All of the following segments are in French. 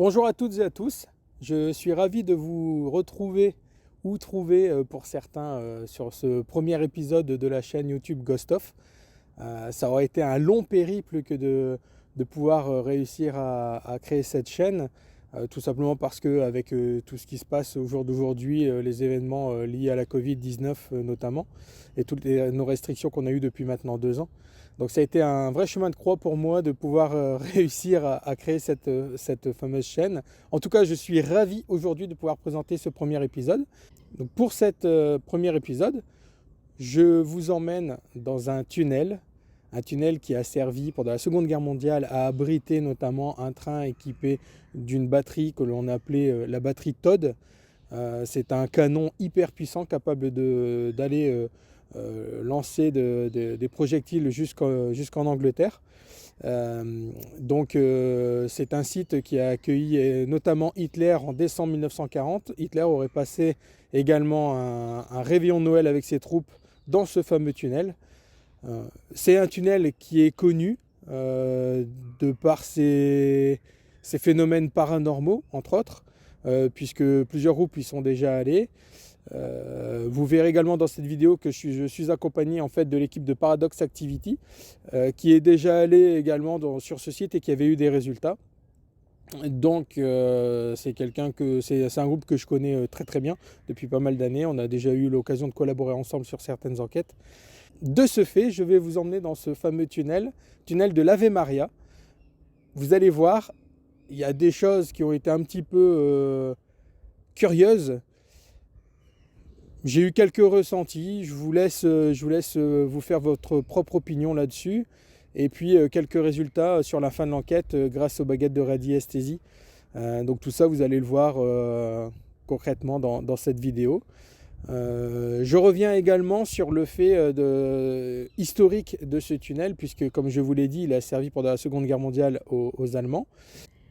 Bonjour à toutes et à tous, je suis ravi de vous retrouver ou trouver pour certains sur ce premier épisode de la chaîne YouTube Ghost of. Ça aurait été un long périple que de pouvoir réussir à créer cette chaîne, tout simplement parce que avec tout ce qui se passe au jour d'aujourd'hui, les événements liés à la Covid-19 notamment, et toutes nos restrictions qu'on a eues depuis maintenant 2 ans. Donc ça a été un vrai chemin de croix pour moi de pouvoir réussir à créer cette fameuse chaîne. En tout cas, je suis ravi aujourd'hui de pouvoir présenter ce premier épisode. Donc pour cet premier épisode, je vous emmène dans un tunnel qui a servi pendant la Seconde Guerre mondiale à abriter notamment un train équipé d'une batterie que l'on appelait la batterie Todd. C'est un canon hyper puissant capable d'aller lancer des projectiles jusqu'en Angleterre. C'est un site qui a accueilli notamment Hitler en décembre 1940. Hitler aurait passé également un réveillon de Noël avec ses troupes dans ce fameux tunnel. C'est un tunnel qui est connu de par ses phénomènes paranormaux, entre autres, puisque plusieurs groupes y sont déjà allés. Vous verrez également dans cette vidéo que je suis accompagné en fait de l'équipe de Paradox Activity qui est déjà allé également sur ce site et qui avait eu des résultats. Donc c'est un groupe que je connais très très bien depuis pas mal d'années. On a déjà eu l'occasion de collaborer ensemble sur certaines enquêtes. De ce fait, je vais vous emmener dans ce fameux tunnel de l'Ave Maria. Vous allez voir, il y a des choses qui ont été un petit peu curieuses. J'ai eu quelques ressentis, je vous laisse vous faire votre propre opinion là-dessus. Et puis quelques résultats sur la fin de l'enquête grâce aux baguettes de radiesthésie. Donc tout ça, vous allez le voir concrètement dans cette vidéo. Je reviens également sur le fait historique de ce tunnel, puisque comme je vous l'ai dit, il a servi pendant la Seconde Guerre mondiale aux Allemands.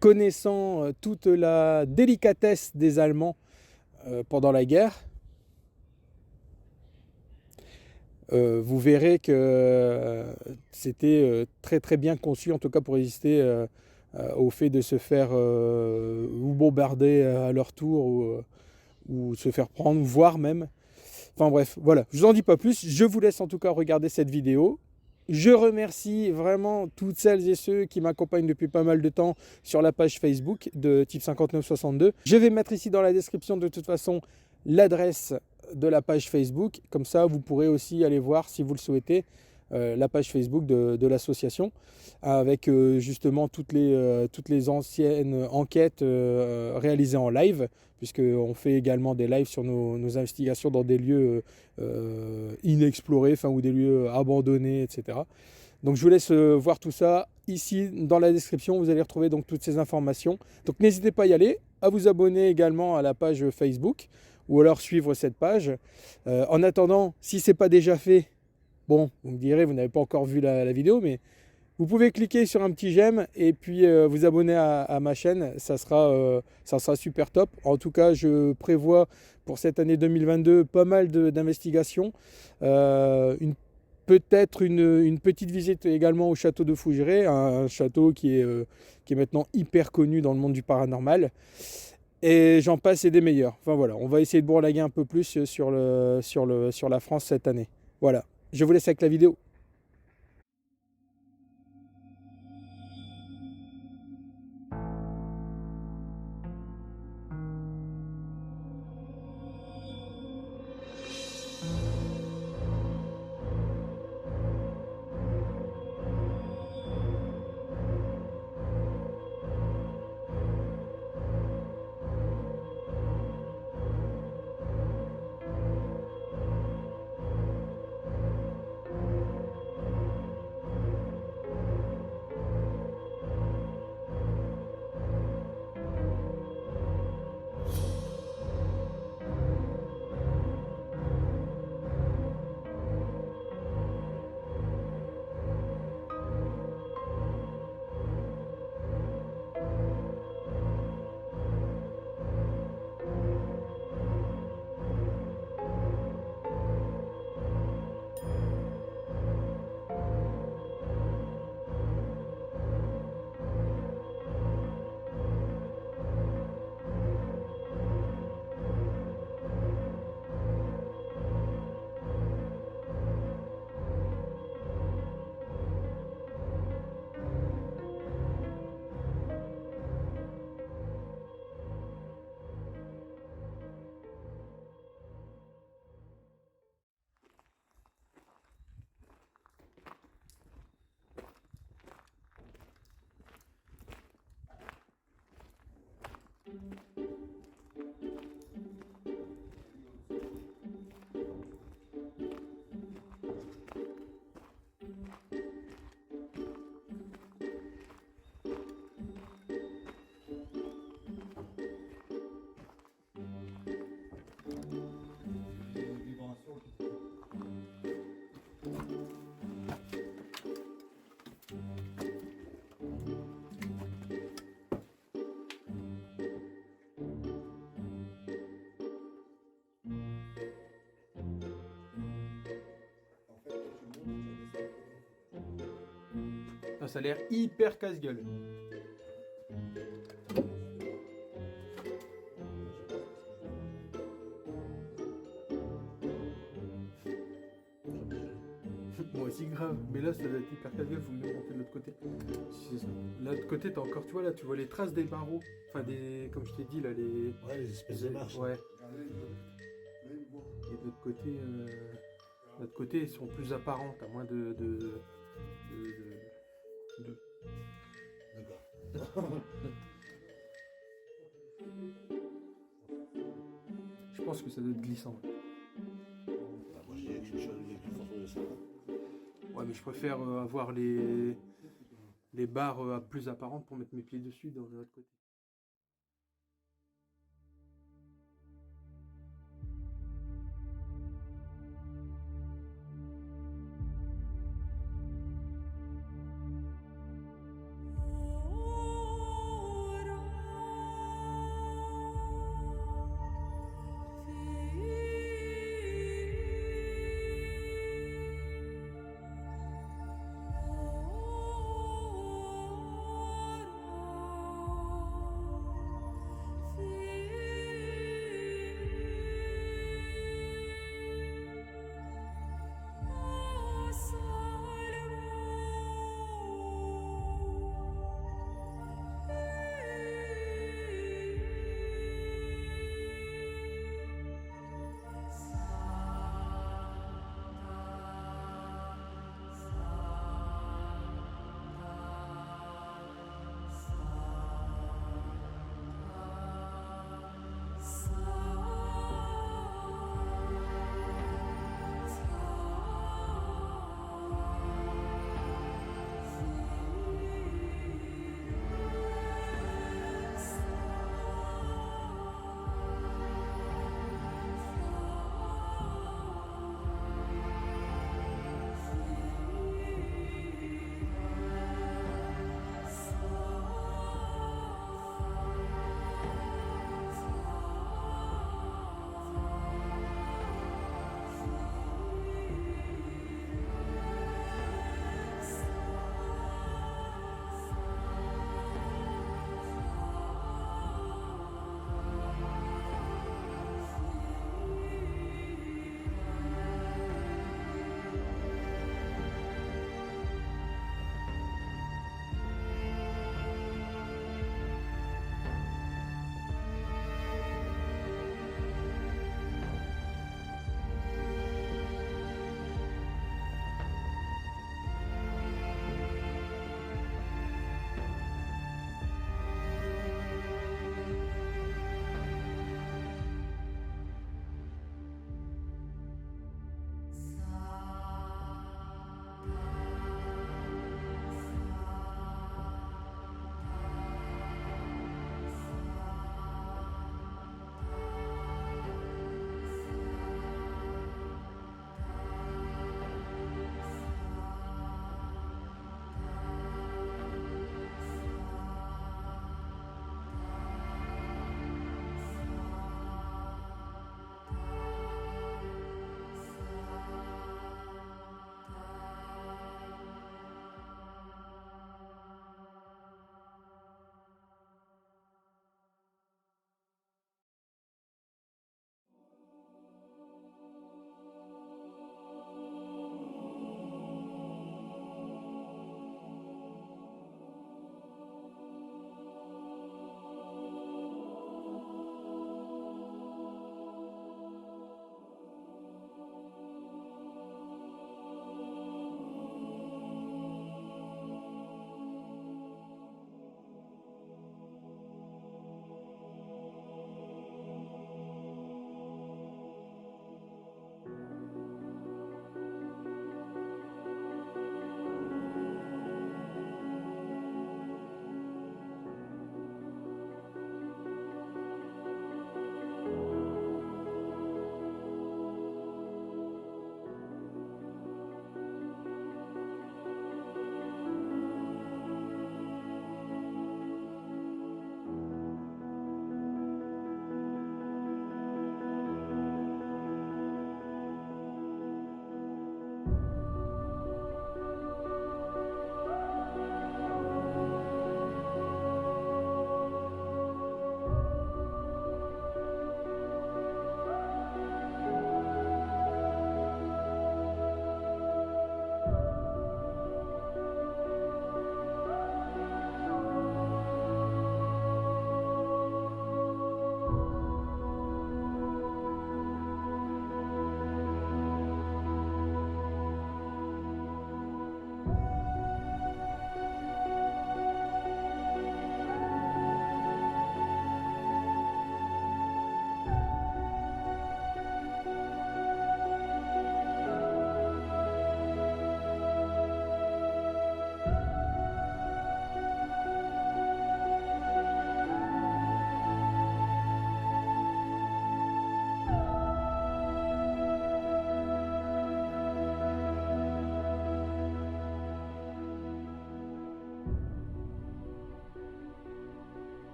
Connaissant toute la délicatesse des Allemands pendant la guerre, vous verrez que c'était très très bien conçu, en tout cas pour résister au fait de se faire ou bombarder à leur tour ou se faire prendre, voire même. Enfin bref, voilà, je vous en dis pas plus, je vous laisse en tout cas regarder cette vidéo. Je remercie vraiment toutes celles et ceux qui m'accompagnent depuis pas mal de temps sur la page Facebook de Type 5962. Je vais mettre ici dans la description de toute façon l'adresse de la page Facebook. Comme ça, vous pourrez aussi aller voir, si vous le souhaitez, la page Facebook de l'association avec justement toutes les anciennes enquêtes réalisées en live, puisqu'on fait également des lives sur nos investigations dans des lieux inexplorés, ou des lieux abandonnés, etc. Donc je vous laisse voir tout ça ici dans la description. Vous allez retrouver donc toutes ces informations. Donc n'hésitez pas à y aller, à vous abonner également à la page Facebook ou alors suivre cette page. En attendant, si ce n'est pas déjà fait, bon, vous me direz, vous n'avez pas encore vu la vidéo, mais vous pouvez cliquer sur un petit j'aime et puis vous abonner à ma chaîne. Ça sera super top. En tout cas, je prévois pour cette année 2022 pas mal d'investigations. Peut-être une petite visite également au château de Fougeray, un château qui est maintenant hyper connu dans le monde du paranormal. Et j'en passe et des meilleurs. Enfin voilà, on va essayer de bourlinguer un peu plus sur la France cette année. Voilà, je vous laisse avec la vidéo. Ça a l'air hyper casse-gueule. Moi aussi grave, mais là ça doit être hyper casse-gueule, faut me monter de l'autre côté. Si c'est ça. Là, de l'autre côté, t'as encore, tu vois, là, tu vois les traces des barreaux. Enfin, des, comme je t'ai dit, là, les... Ouais, les espèces de marches. Ouais. Et de l'autre côté, ils sont plus apparents, t'as moins de- D'accord. Je pense que ça doit être glissant. Bah, moi, je dirais que je suis arrivé avec une force de ça. Ouais, mais je préfère avoir les barres plus apparentes pour mettre mes pieds dessus dans l'autre côté.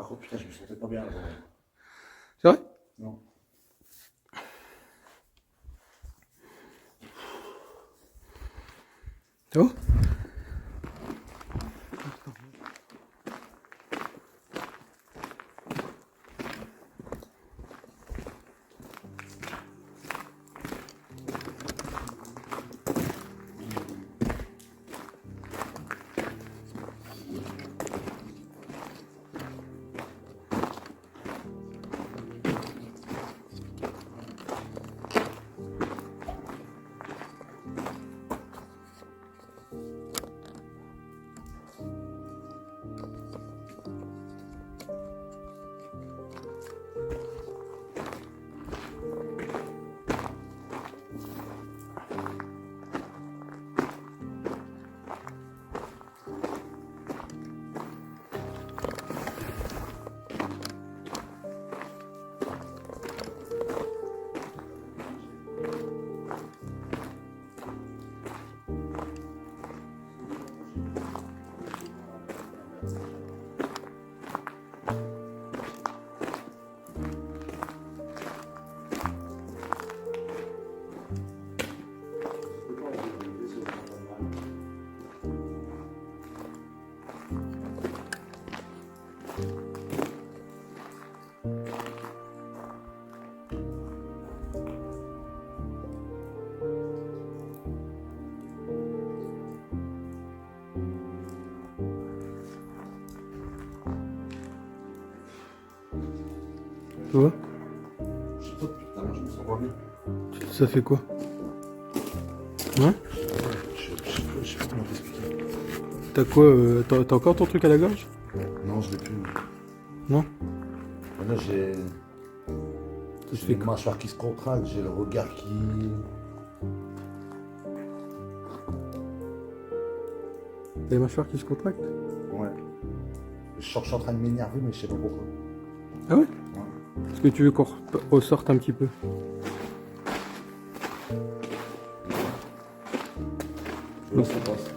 par contre, putain, je me sentais pas bien avant. C'est vrai? Non. C'est bon? Tu vois? Je sais pas, depuis tout à l'heure, je me sens pas bien. Ça fait quoi? Hein? Je sais pas comment t'expliquer. T'as quoi? T'as encore ton truc à la gorge? Non, je l'ai plus. Non? Là, j'ai Ça se fait les quoi? mâchoires qui se contractent, j'ai le regard qui. T'as les mâchoires qui se contractent? Ouais. Je suis en train de m'énerver, mais je sais pas pourquoi. Ah ouais? Ouais. Est-ce que tu veux qu'on ressorte un petit peu? Là, ça passe.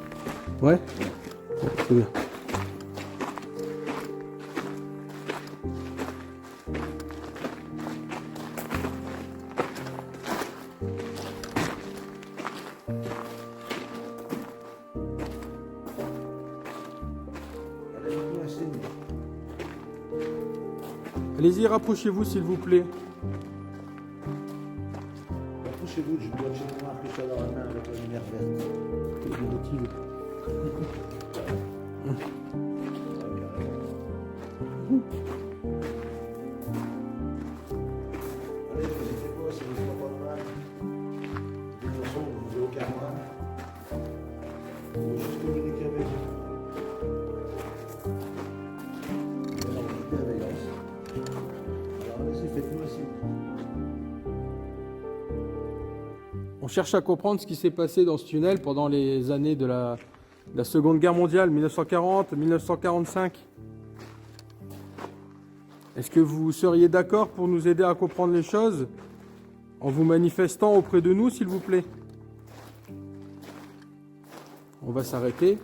Ouais? Bon, c'est bien. Allez-y, rapprochez-vous s'il vous plaît. Approchez-vous du boîtier noir que tu as dans la main avec la lumière verte. Il est motivé. Allez, vous êtes quoi? C'est les trois pas mal. De toute façon, vous n'avez aucun mal. Vous pouvez juste communiquer avec eux. Vous avez une bienveillance. Alors allez-y, faites-nous aussi. On cherche à comprendre ce qui s'est passé dans ce tunnel pendant les années de la Seconde Guerre mondiale, 1940-1945. Est-ce que vous seriez d'accord pour nous aider à comprendre les choses en vous manifestant auprès de nous, s'il vous plaît? On va s'arrêter.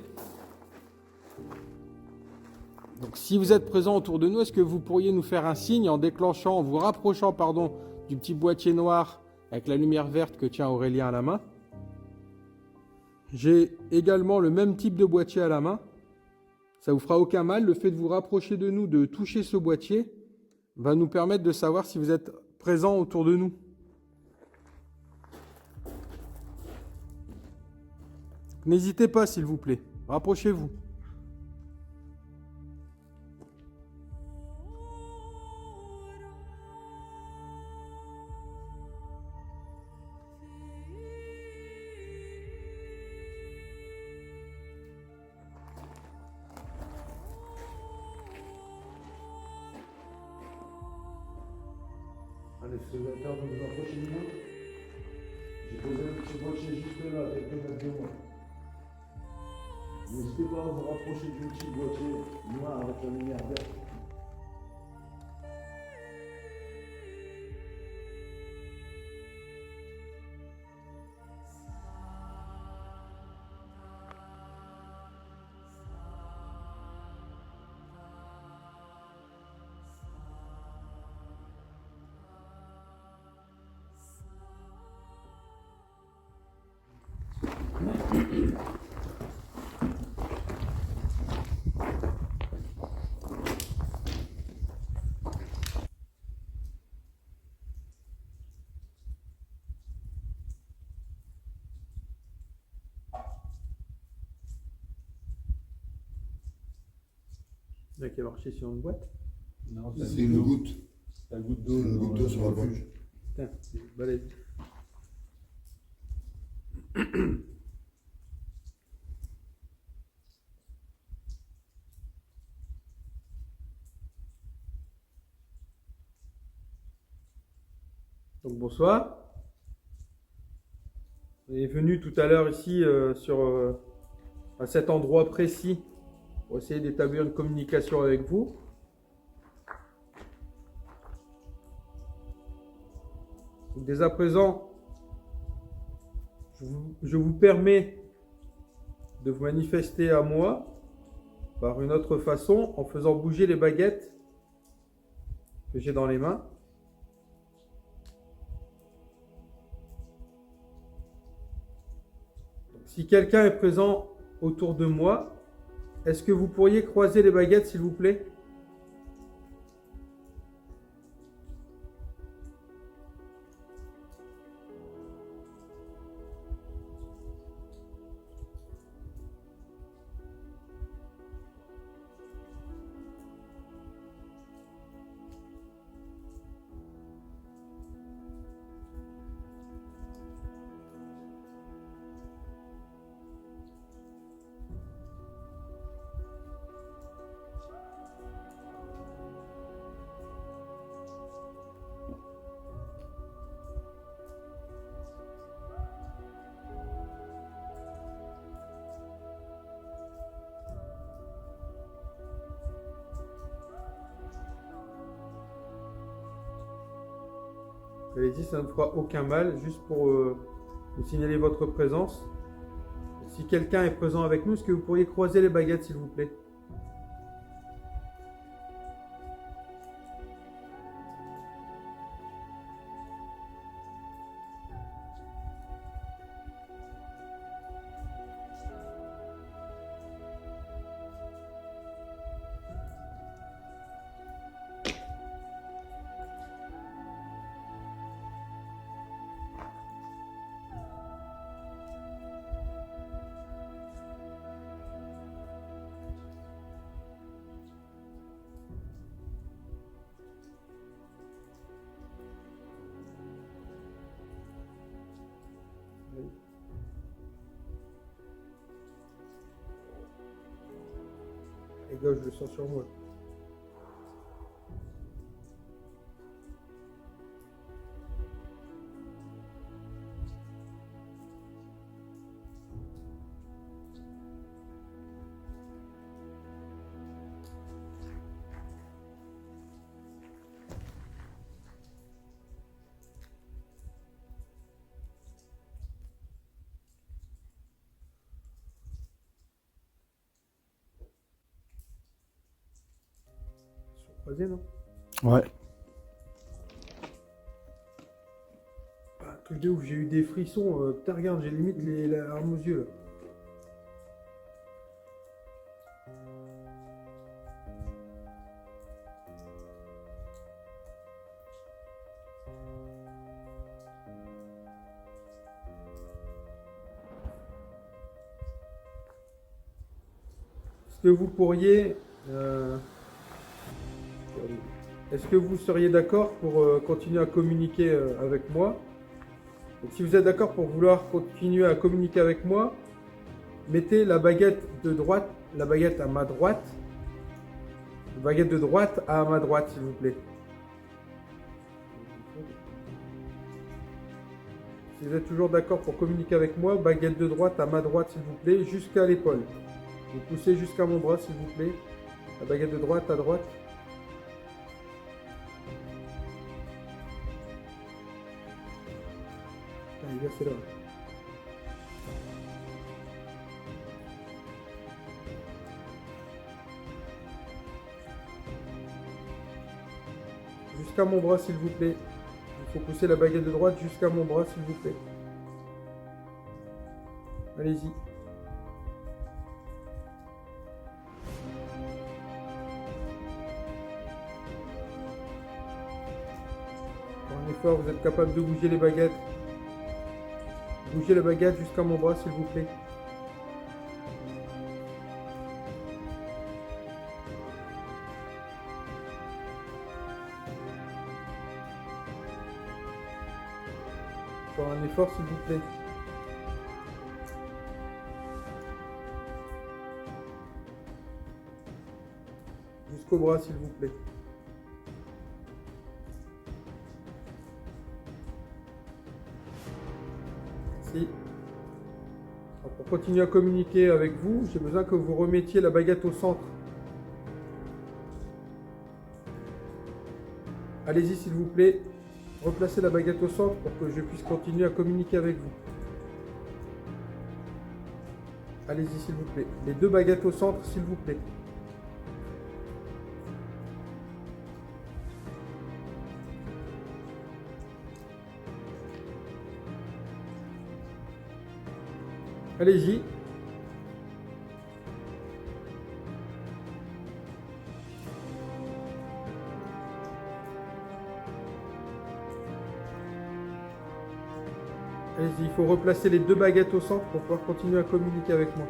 Donc, si vous êtes présent autour de nous, est-ce que vous pourriez nous faire un signe en déclenchant, en vous rapprochant, pardon, du petit boîtier noir avec la lumière verte que tient Aurélien à la main? J'ai également le même type de boîtier à la main. Ça vous fera aucun mal. Le fait de vous rapprocher de nous, de toucher ce boîtier, va nous permettre de savoir si vous êtes présent autour de nous. N'hésitez pas, s'il vous plaît. Rapprochez-vous. Allez, c'est le temps de vous approcher de nous. J'ai posé un petit boîtier juste là, quelques mètres de moi. N'hésitez pas à vous rapprocher du petit boîtier noir avec la lumière verte. Là, qui est marqué sur une boîte. Non, C'est une goutte. La goutte C'est une goutte d'eau sur la boîte. Putain, c'est balèze. Donc bonsoir. On est venu tout à l'heure ici à cet endroit précis pour essayer d'établir une communication avec vous. Donc, dès à présent, je vous permets de vous manifester à moi par une autre façon en faisant bouger les baguettes que j'ai dans les mains. Si quelqu'un est présent autour de moi, est-ce que vous pourriez croiser les baguettes, s'il vous plaît? Allez-y, ça ne fera aucun mal, juste pour vous signaler votre présence. Si quelqu'un est présent avec nous, est-ce que vous pourriez croiser les baguettes, s'il vous plaît? Les gars, je le sens sur moi. Croisé, non? Ouais. Ah, truc de ouf, j'ai eu des frissons. Putain, regarde, j'ai limite les larmes aux yeux là. Est-ce que vous pourriez... Est-ce que vous seriez d'accord pour continuer à communiquer avec moi? Donc, si vous êtes d'accord pour vouloir continuer à communiquer avec moi, mettez la baguette de droite, la baguette à ma droite, la baguette de droite à ma droite, s'il vous plaît. Si vous êtes toujours d'accord pour communiquer avec moi, baguette de droite à ma droite, s'il vous plaît, jusqu'à l'épaule. Vous poussez jusqu'à mon bras, s'il vous plaît. La baguette de droite à droite. Les gars, c'est là. Jusqu'à mon bras, s'il vous plaît. Il faut pousser la baguette de droite jusqu'à mon bras, s'il vous plaît. Allez-y. Pour un effort, vous êtes capable de bouger les baguettes. Bougez la baguette jusqu'à mon bras, s'il vous plaît. Encore un effort, s'il vous plaît. Jusqu'au bras, s'il vous plaît. Merci. Alors, pour continuer à communiquer avec vous, j'ai besoin que vous remettiez la baguette au centre. Allez-y, s'il vous plaît. Replacez la baguette au centre pour que je puisse continuer à communiquer avec vous. Allez-y, s'il vous plaît. Les deux baguettes au centre, s'il vous plaît. Allez-y. Allez-y, il faut replacer les deux baguettes au centre pour pouvoir continuer à communiquer avec moi.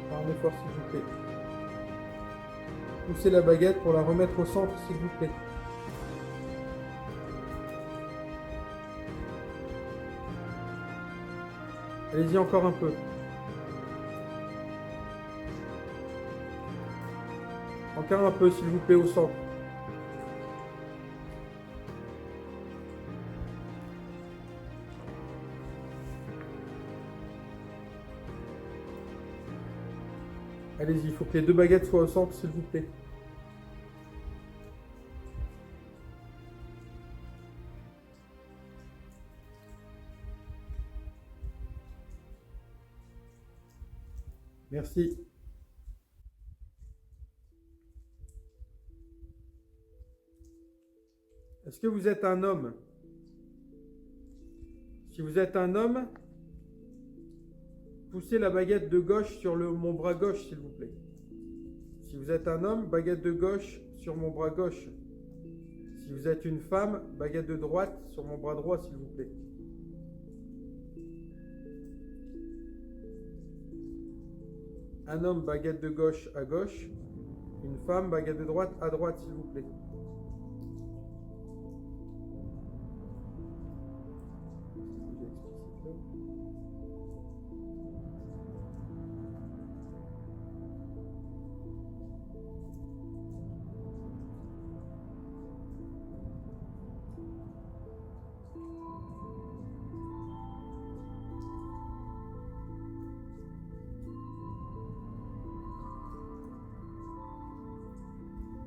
Par un effort, s'il vous plaît. Poussez la baguette pour la remettre au centre, s'il vous plaît. Allez-y encore un peu. Encore un peu, s'il vous plaît, au centre. Allez-y, il faut que les deux baguettes soient au centre, s'il vous plaît. Merci. Est-ce que vous êtes un homme? Si vous êtes un homme, poussez la baguette de gauche sur mon bras gauche, s'il vous plaît. Si vous êtes un homme, baguette de gauche sur mon bras gauche. Si vous êtes une femme, baguette de droite sur mon bras droit, s'il vous plaît. Un homme, baguette de gauche à gauche. Une femme, baguette de droite à droite, s'il vous plaît.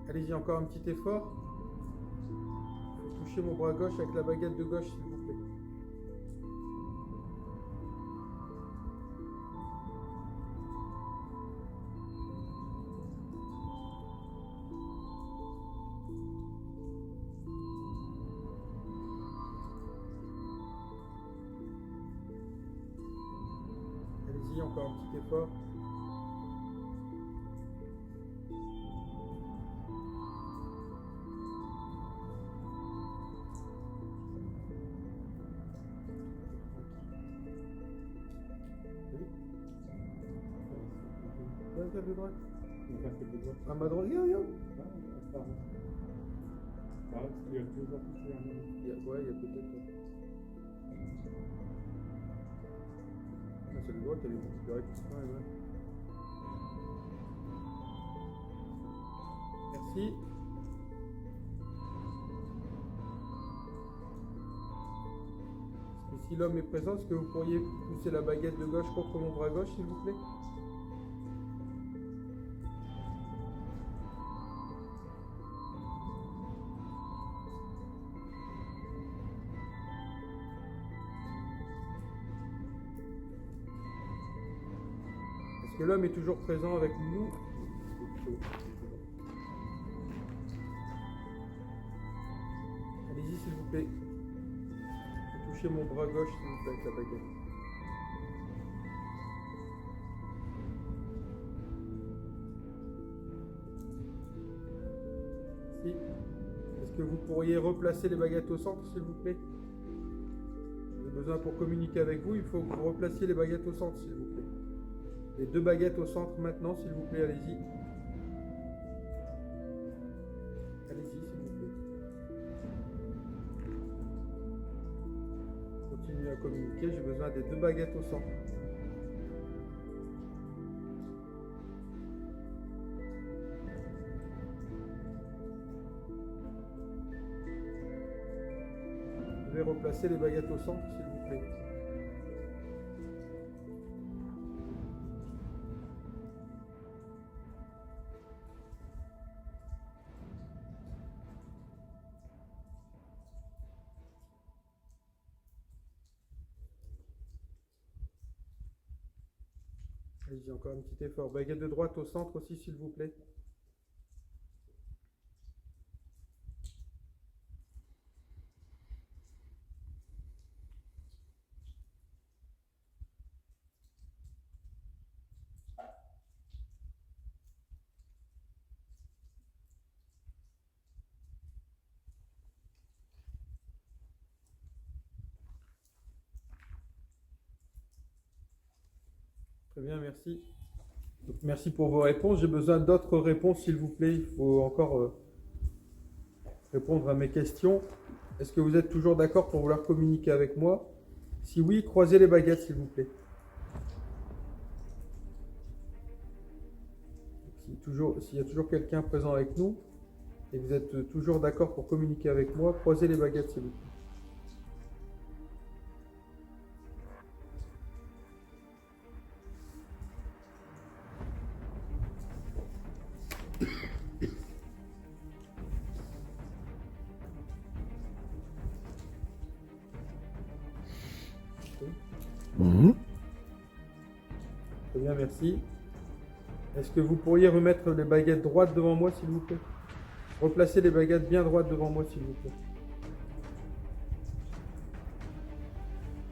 Allez-y, encore un petit effort. Il faut toucher mon bras gauche avec la baguette de gauche, s'il vous plaît. Allez-y, encore un petit effort. De droite. À ma droite, regarde. Il y a deux affiches. Ouais, il y a peut-être. Ah, celle de droite, elle est correcte. Ouais. Merci. Et si l'homme est présent, est-ce que vous pourriez pousser la baguette de gauche contre mon bras gauche, s'il vous plaît? Est-ce que l'homme est toujours présent avec nous? Allez-y, s'il vous plaît. Touchez mon bras gauche, s'il vous plaît, avec la baguette. Merci. Est-ce que vous pourriez replacer les baguettes au centre, s'il vous plaît? J'ai besoin pour communiquer avec vous, il faut que vous replaciez les baguettes au centre, s'il vous plaît. Les 2 baguettes au centre maintenant, s'il vous plaît, allez-y. Allez-y, s'il vous plaît. Continuez à communiquer, j'ai besoin des 2 baguettes au centre. Vous devez replacer les baguettes au centre, s'il vous plaît. Allez-y, encore un petit effort. Baguette de droite au centre aussi, s'il vous plaît. Très bien, merci. Donc, merci pour vos réponses. J'ai besoin d'autres réponses, s'il vous plaît. Il faut encore répondre à mes questions. Est-ce que vous êtes toujours d'accord pour vouloir communiquer avec moi? Si oui, croisez les baguettes, s'il vous plaît. S'il y a toujours quelqu'un présent avec nous et que vous êtes toujours d'accord pour communiquer avec moi, croisez les baguettes, s'il vous plaît. Très bien, merci. Est-ce que vous pourriez remettre les baguettes droites devant moi, s'il vous plaît? Replacez les baguettes bien droites devant moi, s'il vous plaît.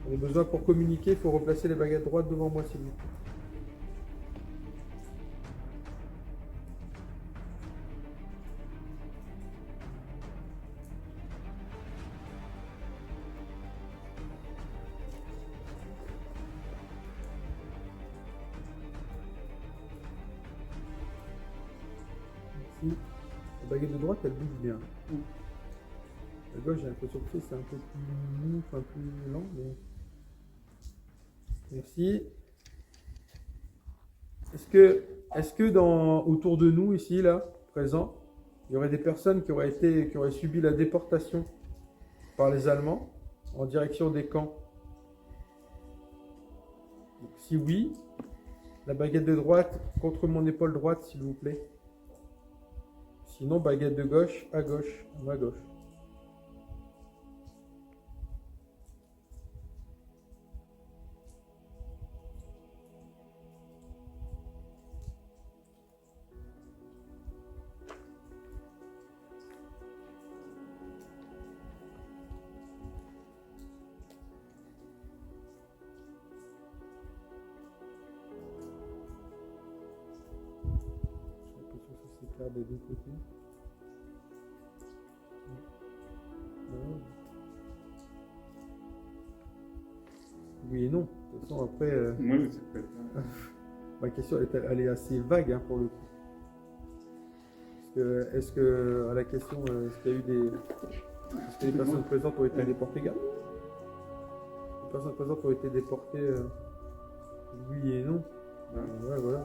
On a besoin pour communiquer, il faut replacer les baguettes droites devant moi, s'il vous plaît. Merci. La baguette de droite, elle bouge bien. La gauche, j'ai l'impression que c'est un peu plus mou, un peu plus lent, mais... Merci. Est-ce que autour de nous, ici, là, présents, il y aurait des personnes qui auraient subi la déportation par les Allemands en direction des camps? Donc, si oui, la baguette de droite contre mon épaule droite, s'il vous plaît. Sinon, baguette de gauche, à ma gauche. J'ai l'impression que ça s'éclaire des 2 côtés. Ouais. Oui et non. De toute façon, après, Moi, je sais pas. ma question elle est assez vague, hein, pour le coup. Est-ce que à la question, est-ce qu'il y a eu est-ce que les personnes présentes ont été déportées, gars? Les personnes présentes ont été déportées, oui et non. Ouais, voilà.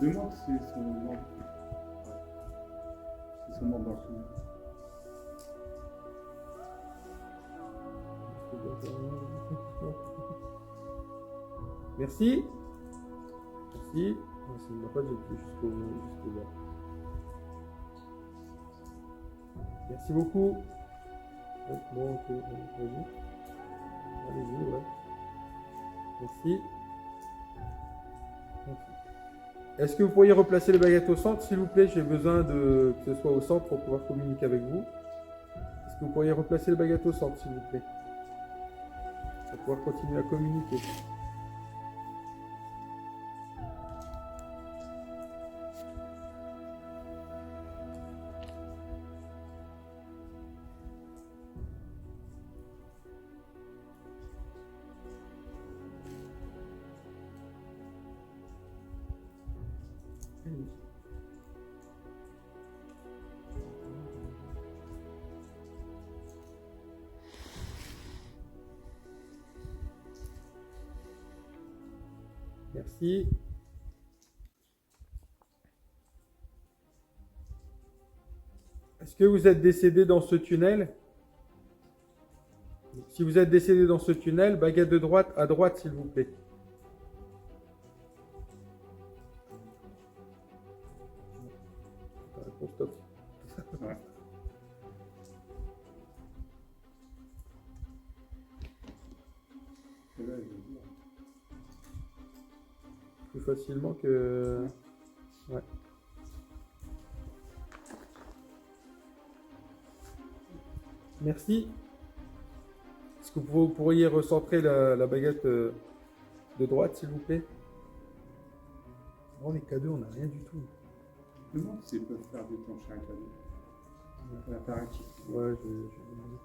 Demande si c'est son nom. C'est son nom dans le souvenir. Merci. Merci. Ça ne m'a pas jeté jusqu'au là. Merci beaucoup. Ouais, bon, ok, vas-y. Allez-y, ouais. Merci. Merci. Est-ce que vous pourriez replacer les baguettes au centre, s'il vous plaît? J'ai besoin que ce soit au centre pour pouvoir communiquer avec vous. Est-ce que vous pourriez replacer les baguettes au centre, s'il vous plaît? Pour pouvoir continuer à communiquer. merci. Est-ce que vous êtes décédé dans ce tunnel? Si vous êtes décédé dans ce tunnel, baguette de droite à droite, s'il vous plaît. Stop. Ouais. Et là, je veux dire. Plus facilement que... Ouais. Merci. Est-ce que vous pourriez recentrer la baguette de droite, s'il vous plaît? Oh, les cadeaux, on n'a rien du tout. Je me demande s'ils peuvent faire déclencher un cadeau. L'appareil. Ouais, je vais demander.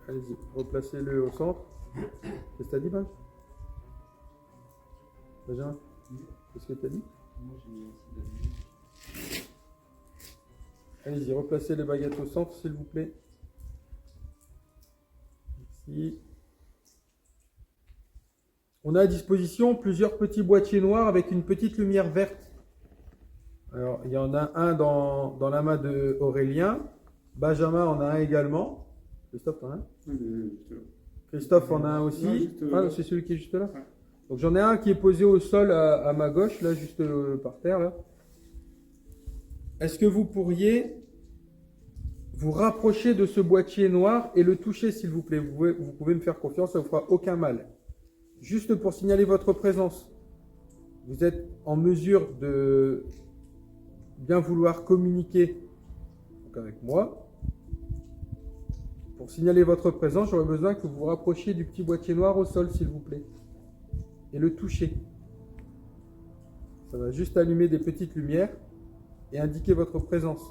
Allez-y, replacez-le au centre. Qu'est-ce que t'as dit, Benj? Benjamin, qu'est-ce que t'as dit? Moi, j'ai mis aussi de Allez-y, replacez les baguettes au centre, s'il vous plaît. Merci. On a à disposition plusieurs petits boîtiers noirs avec une petite lumière verte. Alors, il y en a un dans la main de Aurélien. Benjamin en a un également. Christophe, t'en as un? Christophe en a un aussi. Non, juste, Ah, c'est celui qui est juste là. Ouais. Donc j'en ai un qui est posé au sol à ma gauche, là, juste par terre. Là. Est-ce que vous pourriez vous rapprocher de ce boîtier noir et le toucher, s'il vous plaît? Vous pouvez me faire confiance, ça ne vous fera aucun mal. Juste pour signaler votre présence. Vous êtes en mesure de bien vouloir communiquer donc avec moi. Pour signaler votre présence, j'aurais besoin que vous vous rapprochiez du petit boîtier noir au sol, s'il vous plaît. Et le toucher. Ça va juste allumer des petites lumières et indiquer votre présence.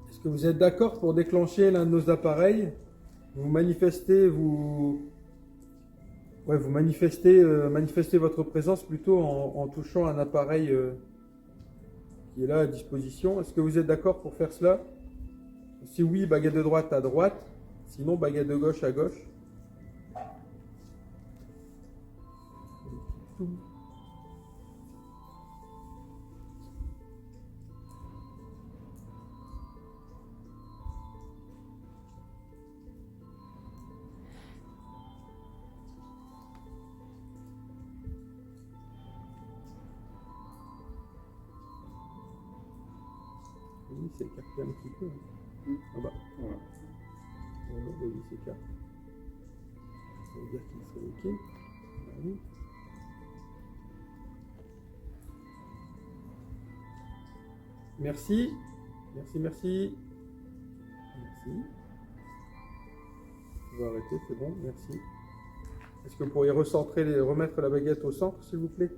Est-ce que vous êtes d'accord pour déclencher l'un de nos appareils? Vous manifestez, manifestez votre présence plutôt en touchant un appareil qui est là à disposition. Est-ce que vous êtes d'accord pour faire cela? Si oui, baguette de droite à droite. Sinon, baguette de gauche à gauche. Oui, c'est écarté un petit peu. Ah bah, Voilà. oui, c'est écarté. Ça veut dire qu'il serait OK. Ah oui. Merci. Merci. Merci. On va arrêter, c'est bon, merci. Est-ce que vous pourriez remettre la baguette au centre, s'il vous plaît?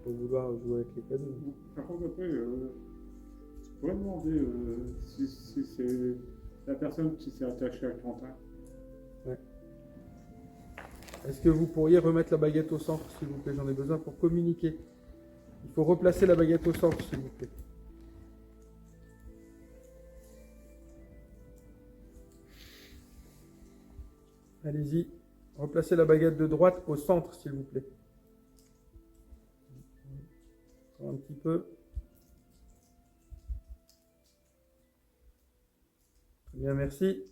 Pour vouloir jouer avec les cadeaux. Par contre, après, je pourrais demander si c'est la personne qui s'est attachée à Quentin. Ouais. Est-ce que vous pourriez remettre la baguette au centre, s'il vous plaît? J'en ai besoin pour communiquer. Il faut replacer la baguette au centre, s'il vous plaît. Allez-y. Replacez la baguette de droite au centre, s'il vous plaît. Un petit peu. Très bien, merci.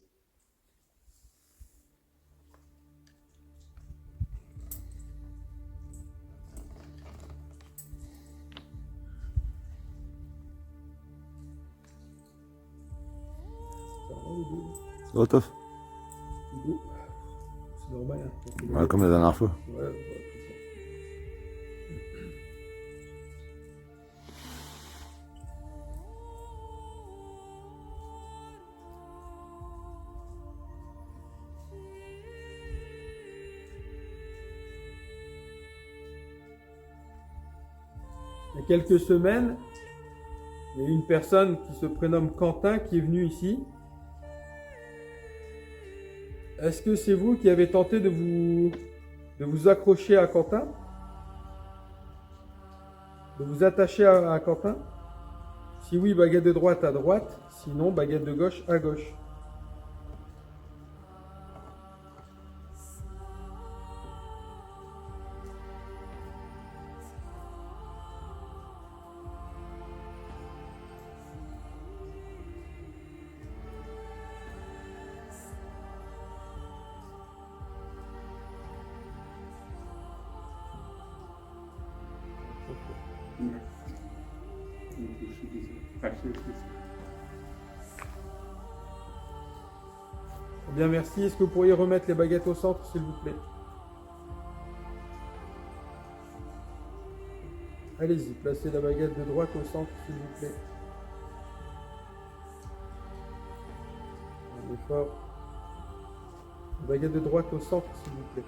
Ça va, Hugo? Ça va, Toff? Hugo, c'est normal, hein. Voilà, comme la dernière fois. Ouais, voilà, c'est ça. Il y a quelques semaines, il y a une personne qui se prénomme Quentin qui est venue ici. Est-ce que c'est vous qui avez tenté de vous accrocher à Quentin? De vous attacher à Quentin? Si oui, baguette de droite à droite, sinon baguette de gauche à gauche. Ouais. Donc, je suis désolé. Ah, Bien, merci. Est-ce que vous pourriez remettre les baguettes au centre, s'il vous plaît? Allez-y, placez la baguette de droite au centre, s'il vous plaît. On est fort. La baguette de droite au centre, s'il vous plaît.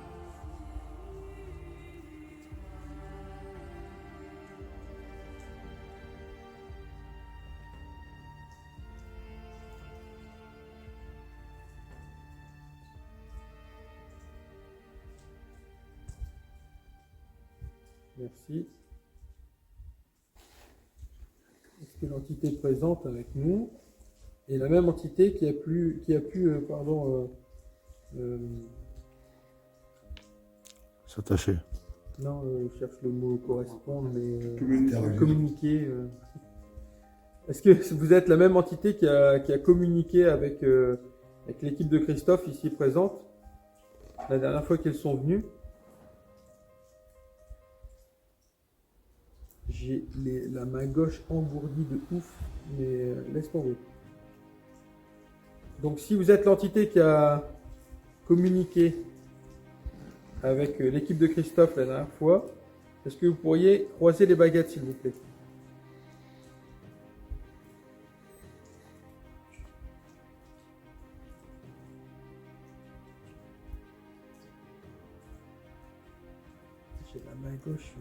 Merci. Est-ce que l'entité présente avec nous est la même entité qui a pu S'attacher. non, je cherche le mot correspondre, mais Communiquer. communiquer. Est-ce que vous êtes la même entité qui a communiqué avec l'équipe de Christophe ici présente la dernière fois qu'ils sont venus? J'ai la main gauche engourdie de ouf, mais laisse tomber. Donc si vous êtes l'entité qui a communiqué avec l'équipe de Christophe la dernière fois, est-ce que vous pourriez croiser les baguettes, s'il vous plaît? J'ai la main gauche.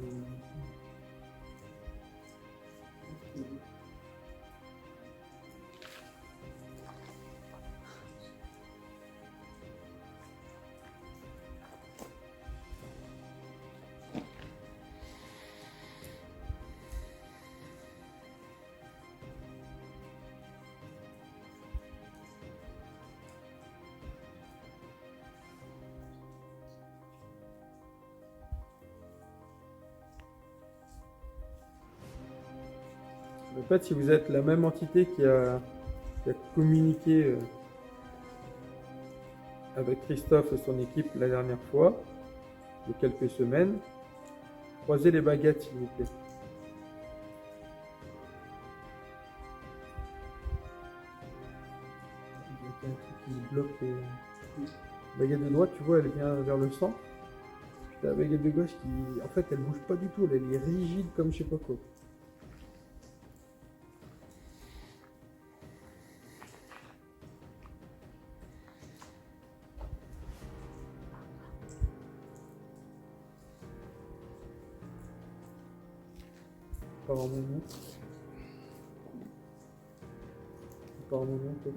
En fait, si vous êtes la même entité qui a communiqué avec Christophe et son équipe la dernière fois, il y a quelques semaines, croisez les baguettes, s'il vous plaît. Il y a un truc qui bloque. La baguette de droite, tu vois, elle vient vers le centre. Puis la baguette de gauche qui, en fait, elle bouge pas du tout. Elle est rigide comme je sais pas quoi. Par un moment. Par un moment, peut-être.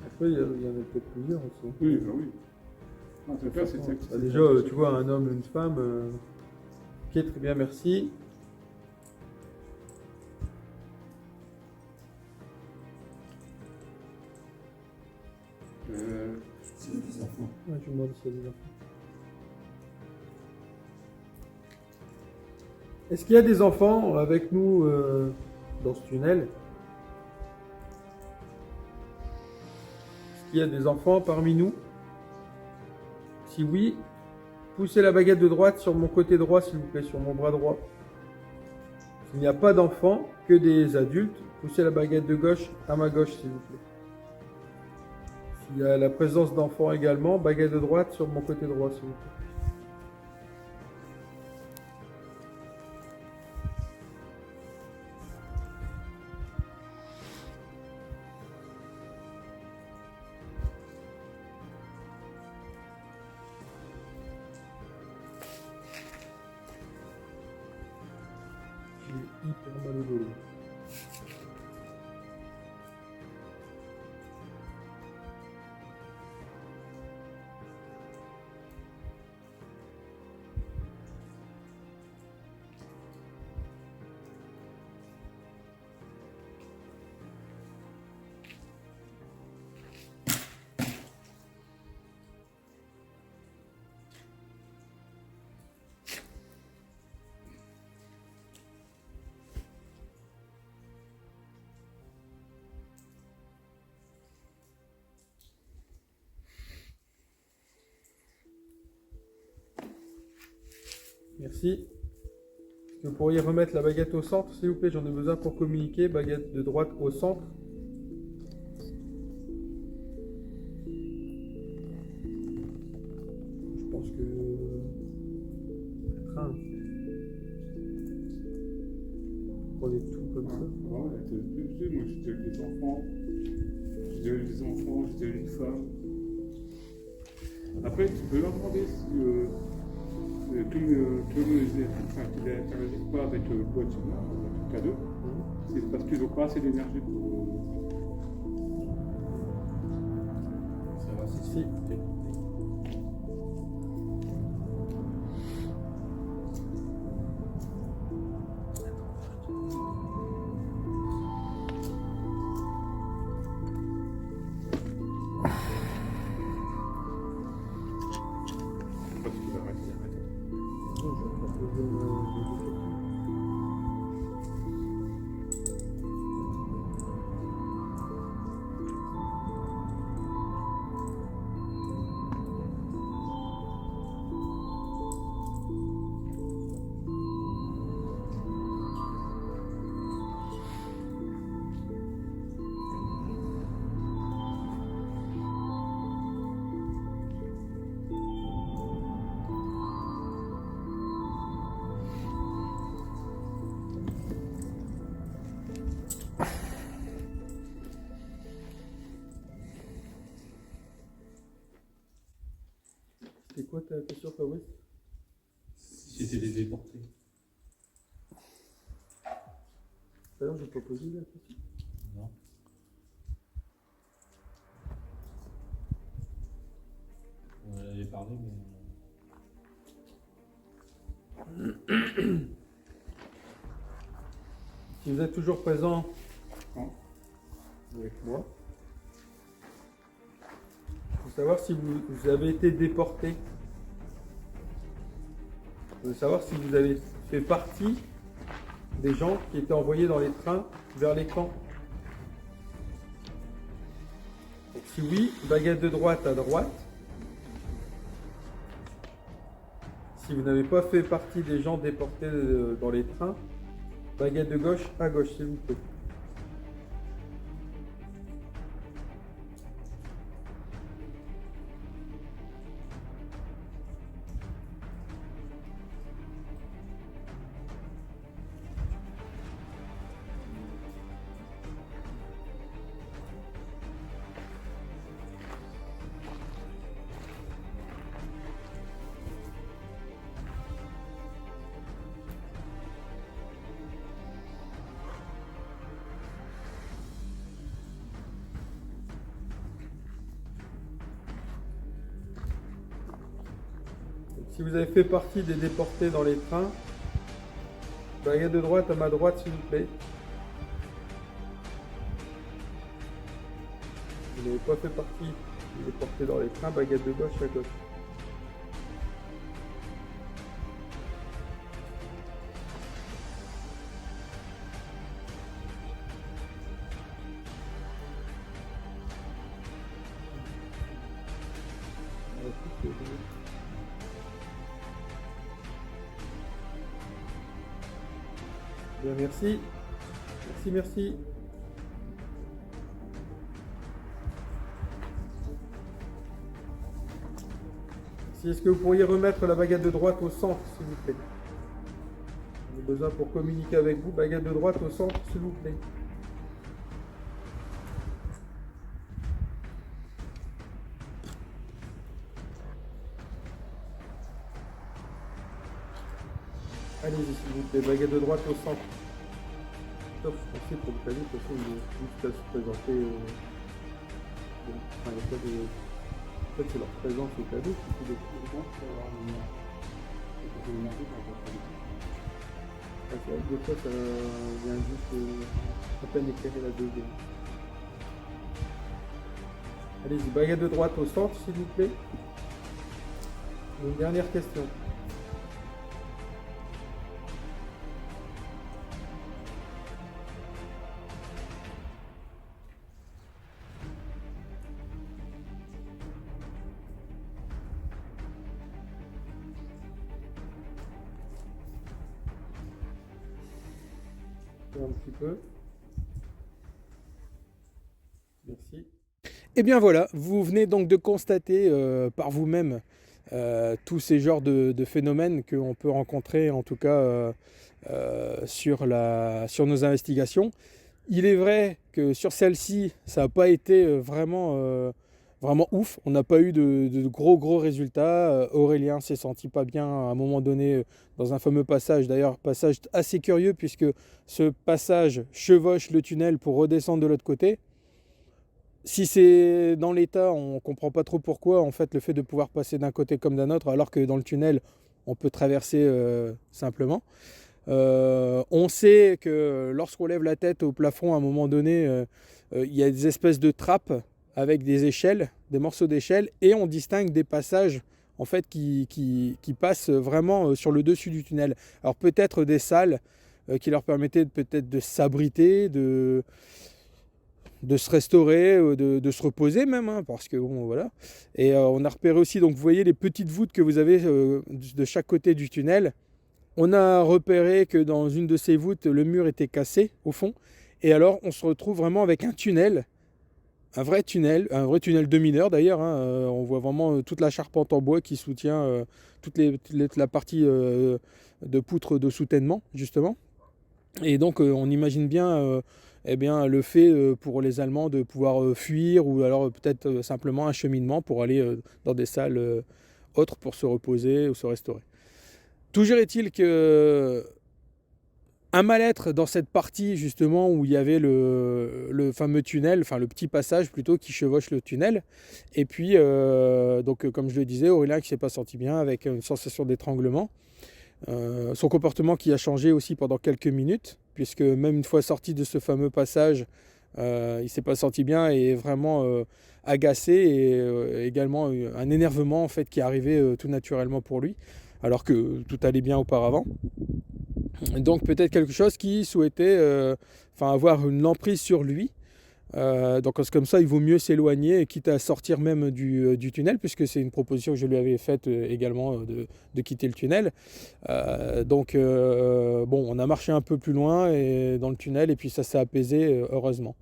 Après, il y en a peut-être plusieurs aussi. Oui, bah oui. En tout cas, c'était. Bah, déjà, tu vois, un homme, une femme. Ok, très bien, merci. C'est des enfants. Ouais, je me demande s'il y a des enfants. Est-ce qu'il y a des enfants avec nous dans ce tunnel? Est-ce qu'il y a des enfants parmi nous? Si oui, poussez la baguette de droite sur mon côté droit, s'il vous plaît, sur mon bras droit. S'il n'y a pas d'enfants, que des adultes, poussez la baguette de gauche à ma gauche, s'il vous plaît. Il y a la présence d'enfants également. Baguette de droite sur mon côté droit, s'il vous plaît. J'ai hyper mal au dos. Là. Merci. Est-ce que vous pourriez remettre la baguette au centre, s'il vous plaît? J'en ai besoin pour communiquer. Baguette de droite au centre. Je pense que... Train. Prenez tout comme ça. Ouais, moi j'étais avec des enfants. J'étais avec des enfants, j'étais avec une femme. Après, tu peux leur demander si tous les enfin, qu'ils n'interagissent pas avec le boîtier, le cadeau. C'est parce qu'ils n'ont pas assez d'énergie pour. Ça va, c'est Si. Parce qu'ils arrêtent. C'est quoi ta question, Fabrice? Si c'était des déportés. D'ailleurs, je n'ai pas posé la question. Non. On en avait parlé, mais. Si vous êtes toujours présent Non. avec moi, il faut savoir si vous avez été déporté. Il faut savoir si vous avez fait partie des gens qui étaient envoyés dans les trains vers les camps. Donc, si oui, baguette de droite à droite. Si vous n'avez pas fait partie des gens déportés dans les trains, baguette de gauche à gauche, s'il vous plaît. Si vous avez fait partie des déportés dans les trains, baguette de droite à ma droite, s'il vous plaît. Vous n'avez pas fait partie des déportés dans les trains, baguette de gauche à gauche. Bien, merci. Merci, merci. Si est-ce que vous pourriez remettre la baguette de droite au centre, s'il vous plaît? On a besoin pour communiquer avec vous, baguette de droite au centre, s'il vous plaît. Allez-y, s'il vous plaît, baguette de droite au centre. Top, merci pour le clavier, de toute façon, il est juste à se présenter. Bon, enfin, il n'y a pas de... En fait, c'est leur présence au cadeau qui fait des trucs. Ah, c'est vrai que des fois, ça vient juste à peine éclairer la deuxième. Allez-y, baguette de droite au centre, s'il vous plaît. Une dernière question. Un petit peu. Merci. Et bien voilà, vous venez donc de constater par vous-même tous ces genres de phénomènes qu'on peut rencontrer, en tout cas sur nos investigations. Il est vrai que sur celle-ci, ça n'a pas été vraiment ouf. On n'a pas eu de gros résultats. Aurélien s'est senti pas bien à un moment donné dans un fameux passage. D'ailleurs, passage assez curieux puisque ce passage chevauche le tunnel pour redescendre de l'autre côté. Si c'est dans l'état, on ne comprend pas trop pourquoi, en fait, le fait de pouvoir passer d'un côté comme d'un autre, alors que dans le tunnel, on peut traverser simplement. On sait que lorsqu'on lève la tête au plafond, à un moment donné, il y a des espèces de trappes avec des échelles, des morceaux d'échelle, et on distingue des passages en fait, qui passent vraiment sur le dessus du tunnel. Alors peut-être des salles qui leur permettaient peut-être de s'abriter, de se restaurer, de se reposer même, hein, parce que bon voilà. Et on a repéré aussi, donc vous voyez les petites voûtes que vous avez de chaque côté du tunnel. On a repéré que dans une de ces voûtes, le mur était cassé au fond. Et alors on se retrouve vraiment avec un tunnel, un vrai tunnel de mineurs d'ailleurs. Hein, on voit vraiment toute la charpente en bois qui soutient toute la partie de poutres de soutènement justement. Et donc on imagine bien eh bien, le fait pour les Allemands de pouvoir fuir, ou alors peut-être simplement un cheminement pour aller dans des salles autres pour se reposer ou se restaurer. Toujours est-il que un mal-être dans cette partie justement où il y avait le fameux tunnel, enfin le petit passage plutôt qui chevauche le tunnel. Et puis donc comme je le disais, Aurélien qui ne s'est pas senti bien avec une sensation d'étranglement. Son comportement qui a changé aussi pendant quelques minutes, puisque même une fois sorti de ce fameux passage, il ne s'est pas senti bien et vraiment agacé, et également un énervement en fait qui est arrivé tout naturellement pour lui, alors que tout allait bien auparavant. Donc peut-être quelque chose qui souhaitait avoir une emprise sur lui. Donc comme ça, il vaut mieux s'éloigner, quitte à sortir même du tunnel, puisque c'est une proposition que je lui avais faite également de quitter le tunnel. Bon, on a marché un peu plus loin dans le tunnel, et puis ça s'est apaisé, heureusement.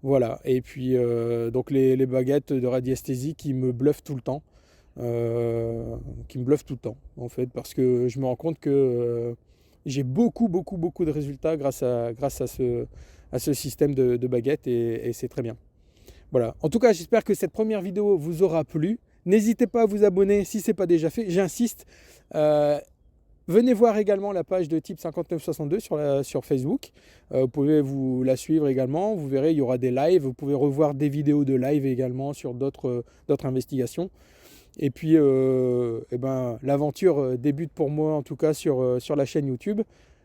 Voilà, et puis donc les baguettes de radiesthésie qui me bluffent tout le temps. En fait, parce que je me rends compte que j'ai beaucoup de résultats grâce à ce système de baguettes, et c'est très bien. Voilà. En tout cas, j'espère que cette première vidéo vous aura plu. N'hésitez pas à vous abonner si ce n'est pas déjà fait. J'insiste. Venez voir également la page de Type 5962 sur Facebook. Vous pouvez vous la suivre également. Vous verrez, il y aura des lives. Vous pouvez revoir des vidéos de live également sur d'autres investigations. Et puis, l'aventure débute pour moi, en tout cas, sur la chaîne YouTube.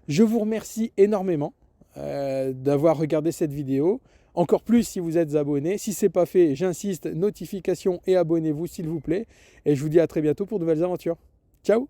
Je vous remercie énormément d'avoir regardé cette vidéo. Encore plus si vous êtes abonné. Si ce n'est pas fait, j'insiste, notification et abonnez-vous s'il vous plaît. Et je vous dis à très bientôt pour de nouvelles aventures. Ciao!